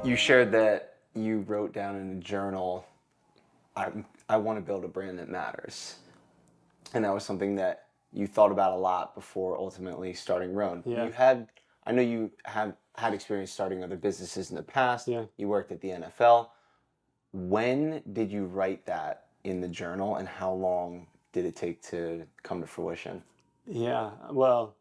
You shared that you wrote down in a journal, I want to build a brand that matters. And that was something that you thought about a lot before ultimately starting Rhone. Yeah. I know you have had experience starting other businesses in the past. Yeah. You worked at the NFL. When did you write that in the journal, and how long did it take to come to fruition? Yeah. Well,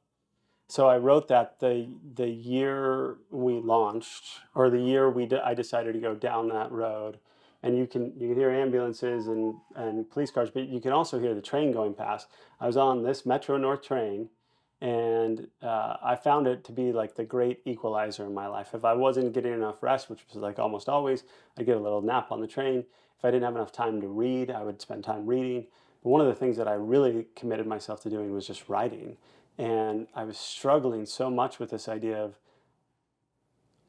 so I wrote that the year we launched, or the year I decided to go down that road. And you can hear ambulances and police cars, but you can also hear the train going past. I was on this Metro North train, and I found it to be like the great equalizer in my life. If I wasn't getting enough rest, which was like almost always, I'd get a little nap on the train. If I didn't have enough time to read, I would spend time reading. But one of the things that I really committed myself to doing was just writing. And I was struggling so much with this idea of,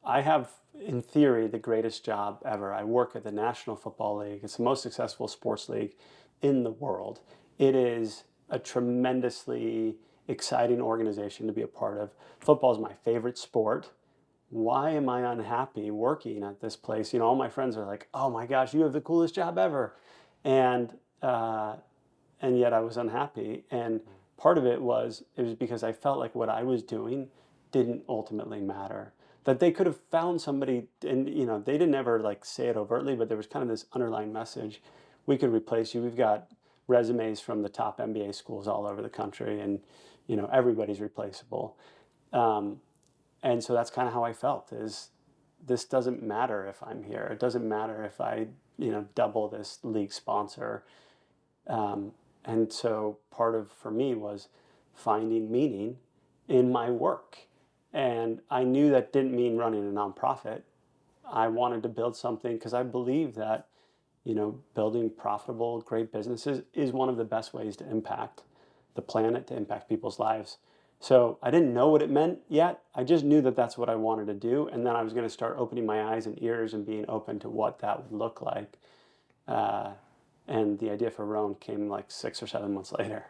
I have, in theory, the greatest job ever. I work at the National Football League. It's the most successful sports league in the world. It is a tremendously exciting organization to be a part of. Football is my favorite sport. Why am I unhappy working at this place? All my friends are like, "Oh my gosh, you have the coolest job ever," and uh, and yet I was unhappy. And part of it was because I felt like what I was doing didn't ultimately matter. That they could have found somebody, and they didn't ever like say it overtly, but there was kind of this underlying message: we could replace you. We've got resumes from the top MBA schools all over the country, and everybody's replaceable. Um, and so that's kind of how I felt: is this doesn't matter if I'm here. It doesn't matter if I double this league sponsor. Um, and so part of, for me, was finding meaning in my work. And I knew that didn't mean running a nonprofit. I wanted to build something because I believe that, building profitable, great businesses is one of the best ways to impact the planet, to impact people's lives. So I didn't know what it meant yet. I just knew that that's what I wanted to do. And then I was going to start opening my eyes and ears and being open to what that would look like. And the idea for Rhone came like 6 or 7 months later.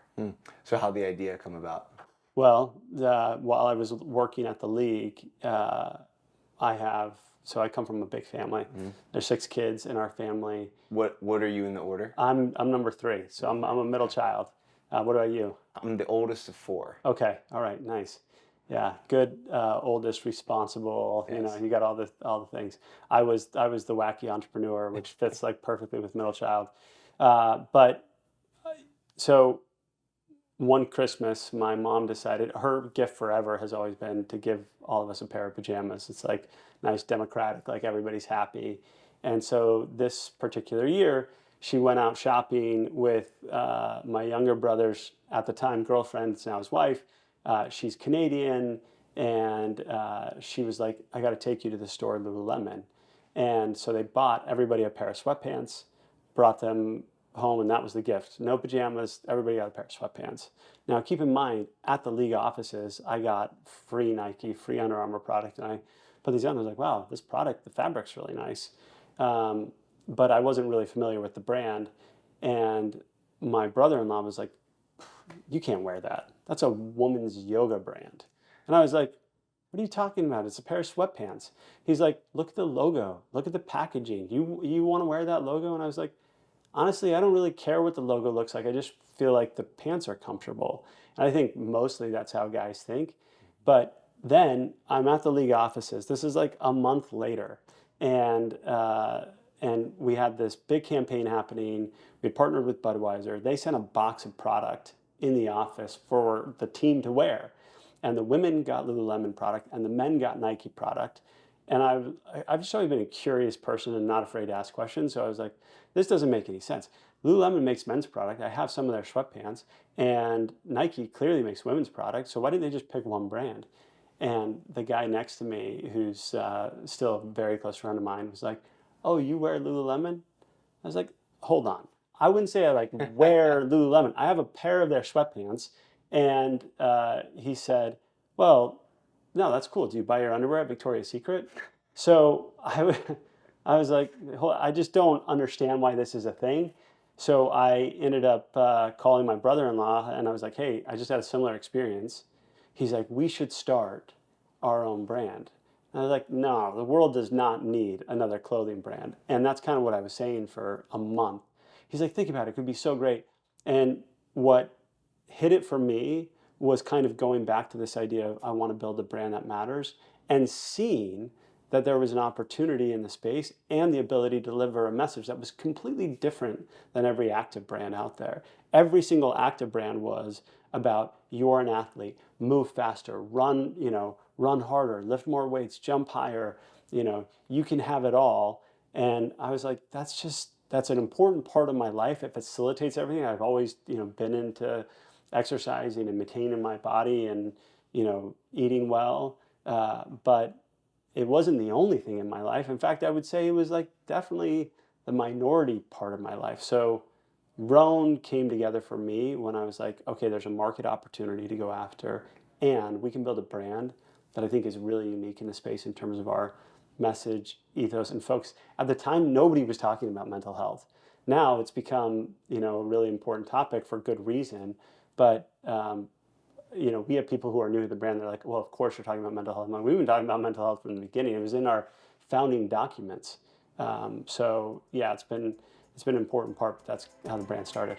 So how'd the idea come about? Well, while I was working at the league, I come from a big family. There's 6 kids in our family. What are you in the order? I'm number 3, so I'm a middle child. What about you? I'm the oldest of 4. Okay, all right, nice. Yeah, good, oldest, responsible. Yes. You got all the things. I was the wacky entrepreneur, which fits like perfectly with middle child. But so one Christmas, my mom decided her gift forever has always been to give all of us a pair of pajamas. It's like nice, democratic, like everybody's happy. And so this particular year, she went out shopping with my younger brother's, at the time, girlfriend, it's now his wife. She's Canadian, and she was like, "I got to take you to the store, Lululemon." And so they bought everybody a pair of sweatpants, brought them home, and that was the gift. No pajamas, everybody got a pair of sweatpants. Now, keep in mind, at the league offices, I got free Nike, free Under Armour product, and I put these on. I was like, "Wow, this product, the fabric's really nice." But I wasn't really familiar with the brand, and my brother-in-law was like, "You can't wear that. That's a woman's yoga brand." And I was like, "What are you talking about? It's a pair of sweatpants." He's like, "Look at the logo. Look at the packaging. You want to wear that logo?" And I was like, "Honestly, I don't really care what the logo looks like. I just feel like the pants are comfortable." And I think mostly that's how guys think. But then I'm at the league offices. This is like a month later, and we had this big campaign happening. We had partnered with Budweiser. They sent a box of product in the office for the team to wear, and the women got Lululemon product, and the men got Nike product. And I've just always been a curious person and not afraid to ask questions. So I was like, this doesn't make any sense. Lululemon makes men's product. I have some of their sweatpants, and Nike clearly makes women's product. So why didn't they just pick one brand? And the guy next to me, who's still a very close friend of mine, was like, "Oh, you wear Lululemon?" I was like, "Hold on. I wouldn't say I like wear Lululemon. I have a pair of their sweatpants." And he said, "Well, no, that's cool. Do you buy your underwear at Victoria's Secret?" So I was like, I just don't understand why this is a thing. So I ended up calling my brother-in-law, and I was like, "Hey, I just had a similar experience." He's like, "We should start our own brand." And I was like, no, the world does not need another clothing brand. And that's kind of what I was saying for a month. He's like, think about it, it could be so great. And what hit it for me was kind of going back to this idea of I want to build a brand that matters, and seeing that there was an opportunity in the space and the ability to deliver a message that was completely different than every active brand out there. Every single active brand was about, you're an athlete, move faster, run, run harder, lift more weights, jump higher, you can have it all. And I was like, that's an important part of my life. It facilitates everything. I've always, been into exercising and maintaining my body and, eating well. But it wasn't the only thing in my life. In fact, I would say it was like definitely the minority part of my life. So Rhone came together for me when I was like, okay, there's a market opportunity to go after, and we can build a brand that I think is really unique in the space in terms of our message, ethos, and folks. At the time, nobody was talking about mental health. Now it's become, a really important topic for good reason. But we have people who are new to the brand. They're like, well, of course you're talking about mental health. I'm like, we've been talking about mental health from the beginning. It was in our founding documents. So yeah, it's been an important part, but that's how the brand started.